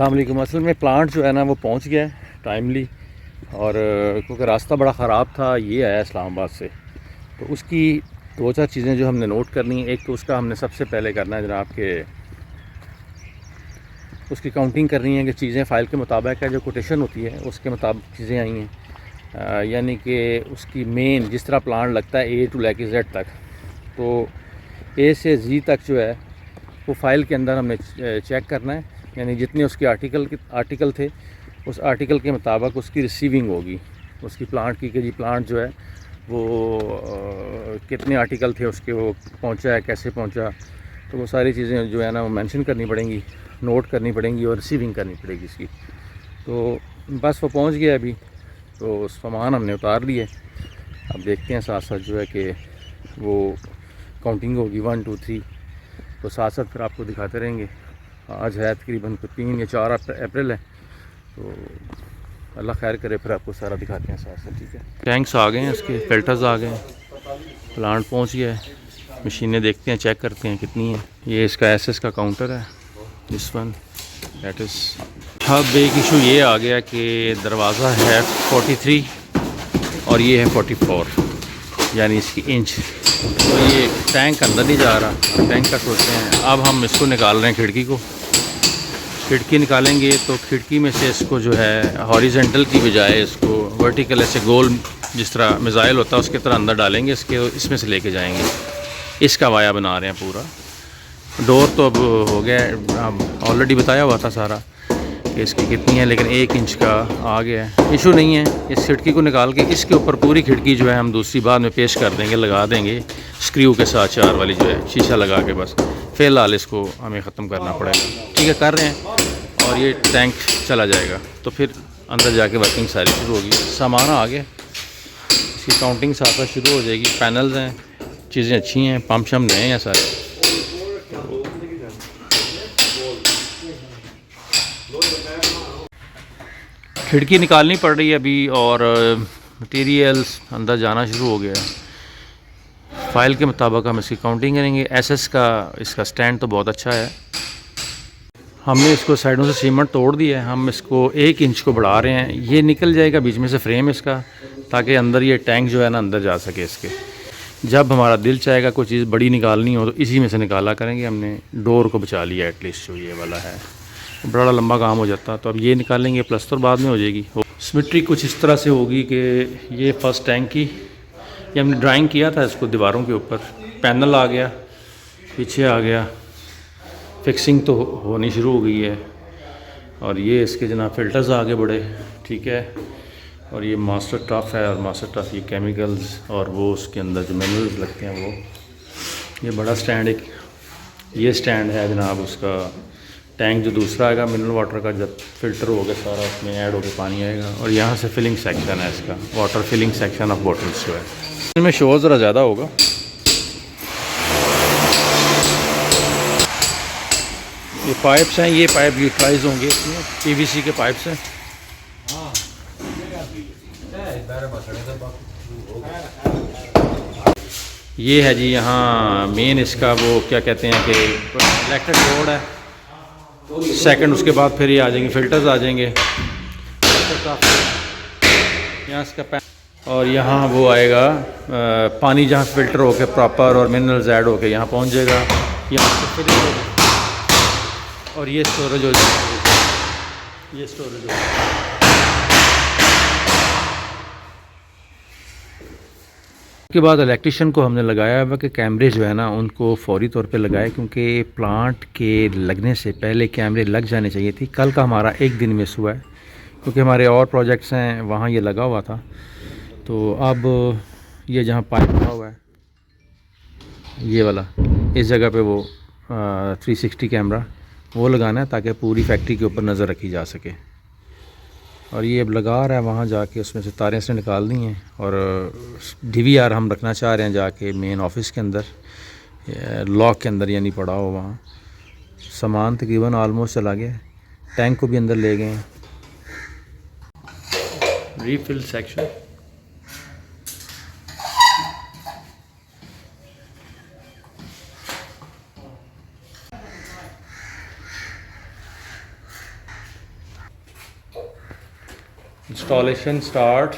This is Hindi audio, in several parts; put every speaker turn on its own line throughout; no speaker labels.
अस्सलाम वालेकुम। असल में प्लांट जो है ना वो पहुंच गया है टाइमली, और क्योंकि रास्ता बड़ा ख़राब था, ये आया इस्लामाबाद से, तो उसकी दो चार चीज़ें जो हमने नोट करनी है। एक तो उसका हमने सबसे पहले करना है जनाब के उसकी काउंटिंग करनी है कि चीज़ें फ़ाइल के मुताबिक है, जो कोटेशन होती है उसके मुताबिक चीज़ें आई हैं, यानी कि उसकी मेन जिस तरह प्लांट लगता है ए टू लेके जेड तक, तो ए से जी तक जो है वो फ़ाइल के अंदर हमने चेक करना है। यानी जितने उसके आर्टिकल थे उस आर्टिकल के मुताबिक उसकी रिसीविंग होगी उसकी प्लांट की, कि जी प्लांट जो है वो कितने आर्टिकल थे उसके, वो पहुंचा है कैसे पहुंचा, तो वो सारी चीज़ें जो है ना वो मेंशन करनी पड़ेंगी, नोट करनी पड़ेंगी और रिसीविंग करनी पड़ेगी इसकी। तो बस वो पहुंच गया अभी, तो सामान हमने उतार लिए। अब देखते हैं साथ साथ जो है कि वो काउंटिंग होगी 1 2 3, तो साथ साथ फिर आपको दिखाते रहेंगे। आज है तकरीबन 3 या 4 अप्रैल है, तो अल्लाह खैर करे, फिर आपको सारा दिखाते हैं साथ साथ। ठीक है, टैंक्स आ गए हैं, इसके फिल्टर्स आ गए हैं, प्लांट पहुंच गया है, मशीनें देखते हैं, चेक करते हैं कितनी है। ये इसका एसएस का काउंटर है, दिस वन दैट इज़। अब एक इशू ये आ गया कि दरवाज़ा है 43 और ये है 44, यानी इसकी इंच, तो ये टैंक अंदर नहीं जा रहा। टैंक का सोचते हैं, अब हम इसको निकाल रहे हैं, खिड़की निकालेंगे, तो खिड़की में से इसको जो है हॉरिजेंटल की बजाय इसको वर्टिकल ऐसे गोल जिस तरह मिज़ाइल होता है उसके तरह अंदर डालेंगे, इसमें से लेके जाएंगे। इसका वाया बना रहे हैं पूरा। डोर तो अब हो गया, अब ऑलरेडी बताया हुआ था सारा कि इसकी कितनी है, लेकिन 1 इंच का आ गया है, इशू नहीं है। इस खिड़की को निकाल के इसके ऊपर पूरी खिड़की जो है हम दूसरी बाद में पेश कर देंगे, लगा देंगे स्क्रू के साथ, 4 वाली जो है शीशा लगा के। बस फ़िलहाल इसको हमें ख़त्म करना पड़ेगा। ठीक है, कर रहे हैं, और ये टैंक चला जाएगा तो फिर अंदर जाके वर्किंग सारी शुरू होगी। सामान आ गया, इसकी काउंटिंग साथ साथ शुरू हो जाएगी। पैनल्स हैं, चीज़ें अच्छी हैं, पंप शम नए हैं सारे। खिड़की निकालनी पड़ रही है अभी, और मटेरियल्स अंदर जाना शुरू हो गया है। फ़ाइल के मुताबिक हम इसकी काउंटिंग करेंगे। एसएस का इसका स्टैंड तो बहुत अच्छा है। हमने इसको साइडों से सीमेंट तोड़ दिया है, हम इसको 1 इंच को बढ़ा रहे हैं। ये निकल जाएगा बीच में से फ्रेम इसका, ताकि अंदर ये टैंक जो है ना अंदर जा सके इसके। जब हमारा दिल चाहेगा कोई चीज़ बड़ी निकालनी हो तो इसी में से निकाला करेंगे। हमने डोर को बचा लिया एटलीस्ट, जो ये वाला है बड़ा लंबा काम हो जाता, तो अब ये निकालेंगे, प्लस्तर बाद में हो जाएगी। सिमेट्री कुछ इस तरह से होगी कि ये फर्स्ट टैंक की, ये हमने ड्राइंग किया था इसको दीवारों के ऊपर। पैनल आ गया, पीछे आ गया, फिक्सिंग तो होनी शुरू हो गई है, और ये इसके जनाब फ़िल्टर्स आगे बढ़े। ठीक है, और ये मास्टर टफ है, और मास्टर टफ ये केमिकल्स और वो उसके अंदर जो मिनरल्स लगते हैं वो। ये बड़ा स्टैंड, एक ये स्टैंड है जनाब उसका। टैंक जो दूसरा आएगा मिनरल वाटर का, जब फिल्टर हो गया सारा उसमें ऐड होकर पानी आएगा, और यहाँ से फिलिंग सेक्शन है इसका, water filling section of bottles जो है। इनमें शोर ज़रा ज़्यादा होगा। ये पाइप्स हैं, ये पाइप यूटिलाइज होंगे इसमें, पीवीसी के पाइप्स हैं। ये है जी यहाँ मेन इसका वो क्या कहते हैं कि इलेक्ट्रिक बोर्ड है। सेकंड उसके बाद फिर ये आ जाएंगे फिल्टर्स आ जाएंगे, यहाँ इसका और यहाँ वो आएगा पानी जहाँ फिल्टर होकर प्रॉपर और मिनरल्स ऐड होकर यहाँ पहुँच जाएगा। यहाँ से फिर और ये स्टोरेज हो जाएगी, ये स्टोरेज हो जाएगी। उसके बाद इलेक्ट्रिशियन को हमने लगाया हुआ कि कैमरे जो है ना उनको फौरी तौर पे लगाए, क्योंकि प्लांट के लगने से पहले कैमरे लग जाने चाहिए थी। कल का हमारा 1 दिन मिस हुआ है, क्योंकि हमारे और प्रोजेक्ट्स हैं वहाँ ये लगा हुआ था। तो अब ये जहाँ पाइप लगा हुआ है ये वाला, इस जगह पे वो 360 कैमरा वो लगाना है, ताकि पूरी फैक्ट्री के ऊपर नज़र रखी जा सके। और ये अब लगा रहा है वहाँ जाके, उसमें से तारें से निकाल दी हैं, और डीवीआर हम रखना चाह रहे हैं जाके मेन ऑफिस के अंदर, लॉक के अंदर, यानी पड़ा हो वहाँ। सामान तकरीबन आलमोस्ट चला गया, टैंक को भी अंदर ले गए हैं। Refill section, installation start.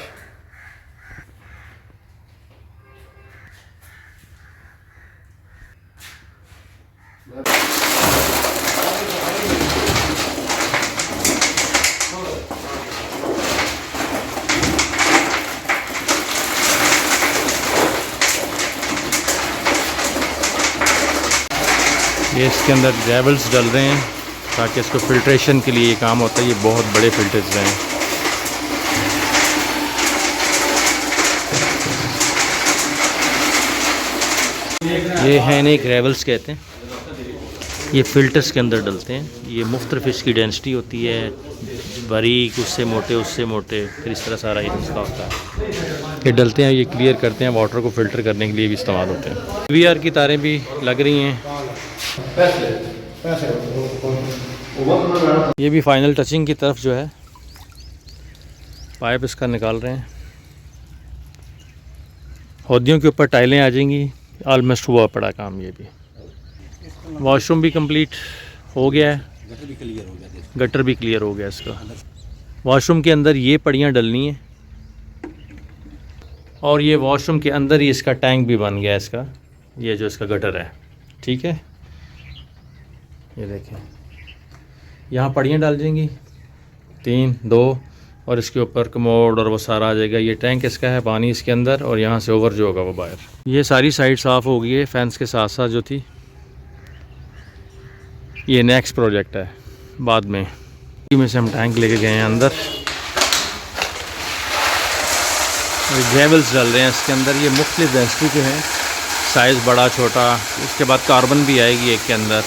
ये इसके अंदर ग्रेवल्स डल रहे हैं ताकि इसको फिल्ट्रेशन के लिए ये काम होता है। ये बहुत बड़े फिल्टर्स हैं। ये हैं नहीं ग्रेवल्स कहते हैं। ये फ़िल्टर्स के अंदर डलते हैं। ये मुख्तलिफ इसकी डेंसिटी होती है, बारीक, उससे मोटे, फिर इस तरह सारा ये इसका होता है। ये डलते हैं, ये क्लियर करते हैं, वाटर को फ़िल्टर करने के लिए भी इस्तेमाल होते हैं। VR की तारें भी लग रही हैं। ये भी फाइनल टचिंग की तरफ जो है पाइप इसका निकाल रहे हैं। हौदियों के ऊपर टाइलें आ जाएंगी। ऑलमोस्ट हुआ पड़ा काम। ये भी वॉशरूम भी कंप्लीट हो गया है। गटर भी क्लियर हो गया इसका। वॉशरूम के अंदर ये पड़ियाँ डलनी है और ये वॉशरूम के अंदर ही इसका टैंक भी बन गया इसका। ये जो इसका गटर है, ठीक है, ये देखें, यहाँ पड़ियाँ डाल जाएंगी 3, 2 और इसके ऊपर कमोड और वो सारा आ जाएगा। ये टैंक इसका है, पानी इसके अंदर और यहाँ से ओवर जो होगा वो बाहर। ये सारी साइड साफ़ हो गई है फैंस के साथ साथ जो थी। ये नेक्स्ट प्रोजेक्ट है बाद में से हम टैंक लेके गए हैं अंदर। ग्रेवल्स डल रहे हैं इसके अंदर। ये मुख्तलिफ डेंसिटी के हैं, साइज़ बड़ा छोटा। उसके बाद कार्बन भी आएगी एक के अंदर,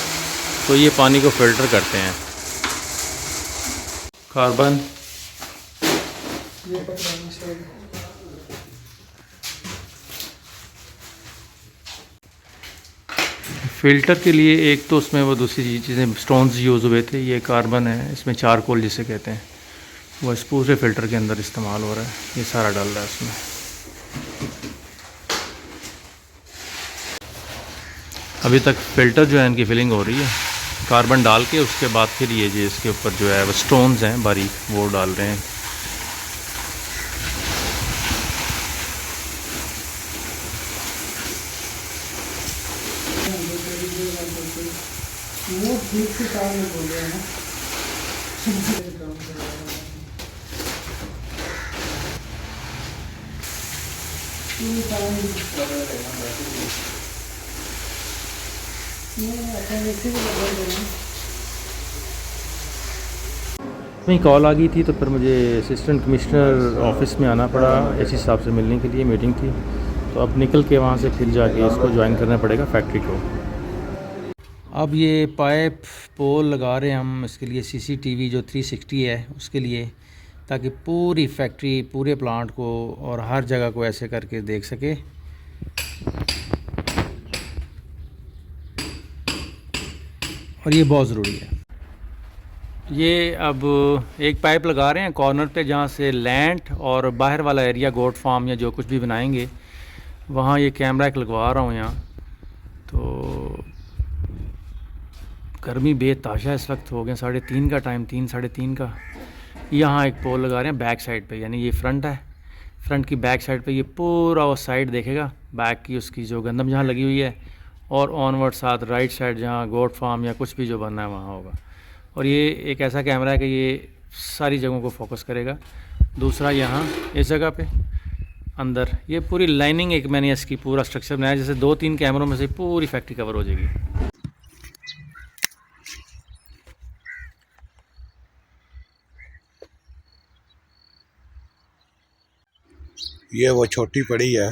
तो ये पानी को फ़िल्टर करते हैं। कार्बन फ़िल्टर के लिए एक तो उसमें वो दूसरी चीज़ें स्टोन्स यूज़ हुए थे। ये कार्बन है, इसमें चारकोल जिसे कहते हैं, वो इस पूरे फ़िल्टर के अंदर इस्तेमाल हो रहा है। ये सारा डाल रहा है इसमें। अभी तक फ़िल्टर जो है इनकी फिलिंग हो रही है। कार्बन डाल के उसके बाद फिर ये जो इसके ऊपर जो है वो स्टोन्स हैं बारीक, वो डाल रहे हैं। नहीं, कॉल आ गई थी तो फिर मुझे असिस्टेंट कमिश्नर ऑफिस में आना पड़ा। एसी साहब से मिलने के लिए मीटिंग थी, तो अब निकल के वहाँ से फिर जाके इसको ज्वाइन करना पड़ेगा फैक्ट्री को। अब ये पाइप पोल लगा रहे हैं हम इसके लिए CCTV जो 360 है उसके लिए, ताकि पूरी फैक्ट्री, पूरे प्लांट को और हर जगह को ऐसे करके देख सके। और ये बहुत ज़रूरी है। ये अब एक पाइप लगा रहे हैं कॉर्नर पे, जहाँ से लैंड और बाहर वाला एरिया, गोट फार्म या जो कुछ भी बनाएंगे, वहाँ ये कैमरा एक लगवा रहा हूँ यहाँ। तो गर्मी बेताशा इस वक्त हो गया, 3:30 का टाइम, 3, 3:30 का। यहाँ एक पोल लगा रहे हैं बैक साइड पे, यानी ये फ्रंट है, फ्रंट की बैक साइड पे ये पूरा वो साइड देखेगा, बैक की उसकी जो गंदम जहाँ लगी हुई है, और ऑनवर्ड साथ राइट साइड जहाँ गोट फार्म या कुछ भी जो बनना है वहाँ होगा। और ये एक ऐसा कैमरा है कि ये सारी जगहों को फोकस करेगा। दूसरा यहाँ इस जगह पे अंदर ये पूरी लाइनिंग, एक मैंने इसकी पूरा स्ट्रक्चर बनाया, जैसे 2-3 कैमरों में से पूरी फैक्ट्री कवर हो जाएगी।
ये वो छोटी पड़ी है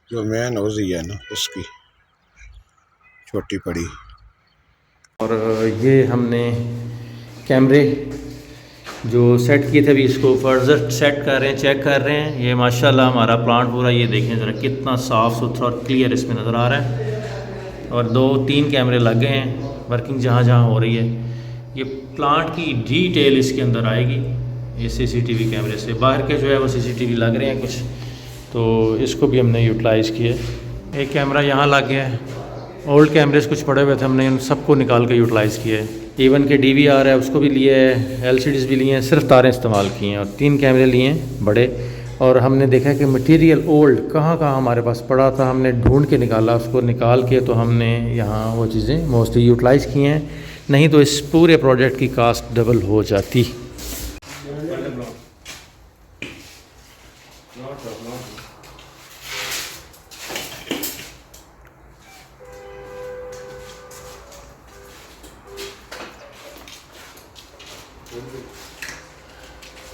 जो मेन होती है ना, उसकी छोटी पड़ी।
और ये हमने कैमरे जो सेट किए थे, अभी इसको फर्दर सेट कर रहे हैं, चेक कर रहे हैं। ये माशाल्लाह हमारा प्लांट पूरा, ये देखें ज़रा कितना साफ़ सुथरा और क्लियर इसमें नज़र आ रहा है। और 2-3 कैमरे लग गए हैं, वर्किंग जहाँ जहाँ हो रही है। ये प्लांट की डिटेल इसके अंदर आएगी। ये CCTV कैमरे से, बाहर के जो है वो CCTV लग रहे हैं कुछ, तो इसको भी हमने यूटिलाइज़ किया। एक कैमरा यहाँ लग गया है, ओल्ड कैमरेज कुछ पड़े हुए थे, हमने उन सबको निकाल के यूटिलाइज़ किया है। इवन के DVR है उसको भी लिए है, LCDs भी लिए हैं, सिर्फ तारें इस्तेमाल की हैं और 3 कैमरे लिए हैं बड़े। और हमने देखा कि मटेरियल ओल्ड कहाँ कहाँ हमारे पास पड़ा था, हमने ढूंढ के निकाला, उसको निकाल के तो हमने यहाँ वो चीज़ें मोस्टली यूटिलाइज़ की हैं, नहीं तो इस पूरे प्रोजेक्ट की कास्ट डबल हो जाती।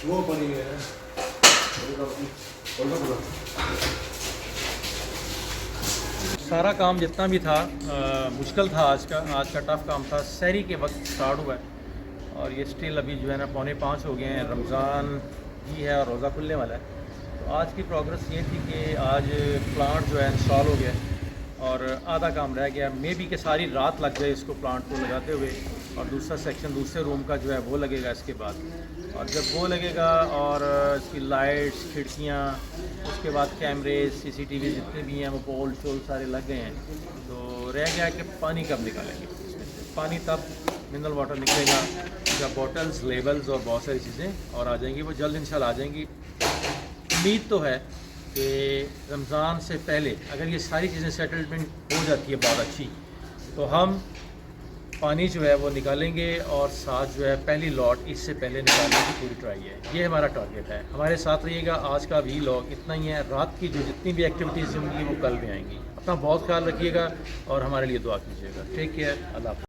वो बनी है
सारा काम जितना भी था मुश्किल था, आज का टफ़ काम था, सहरी के वक्त स्टार्ट हुआ है और ये स्टिल अभी जो है ना 4:45 हो गए हैं, रमज़ान ही है और रोज़ा खुलने वाला है। तो आज की प्रोग्रेस ये थी कि आज प्लांट जो है इंस्टॉल हो गया और आधा काम रह गया, मे बी कि सारी रात लग जाए इसको प्लांट को लगाते हुए, और दूसरा सेक्शन दूसरे रूम का जो है वो लगेगा इसके बाद। और जब वो लगेगा और इसकी लाइट्स, खिड़कियाँ, उसके बाद कैमरे, CCTV जितने भी हैं वो पोल शोल सारे लग गए हैं, तो रह गया कि पानी कब निकालेंगे इसमें से। पानी तब मिनरल वाटर निकलेगा जब बॉटल्स, लेबल्स और बहुत सारी चीज़ें और आ जाएंगी, वो जल्द इंशाल्लाह आ जाएंगी। उम्मीद तो है कि रमज़ान से पहले अगर ये सारी चीज़ें सेटलमेंट हो जाती है बहुत अच्छी, तो हम पानी जो है वो निकालेंगे और साथ जो है पहली लॉट इससे पहले निकालने की पूरी ट्राई है। ये हमारा टारगेट है। हमारे साथ रहिएगा। आज का व्लॉग इतना ही है। रात की जो जितनी भी एक्टिविटीज़ होंगी वो कल में आएंगी। अपना बहुत ख्याल रखिएगा और हमारे लिए दुआ कीजिएगा। Take care. अल्लाह हाफ़िज़।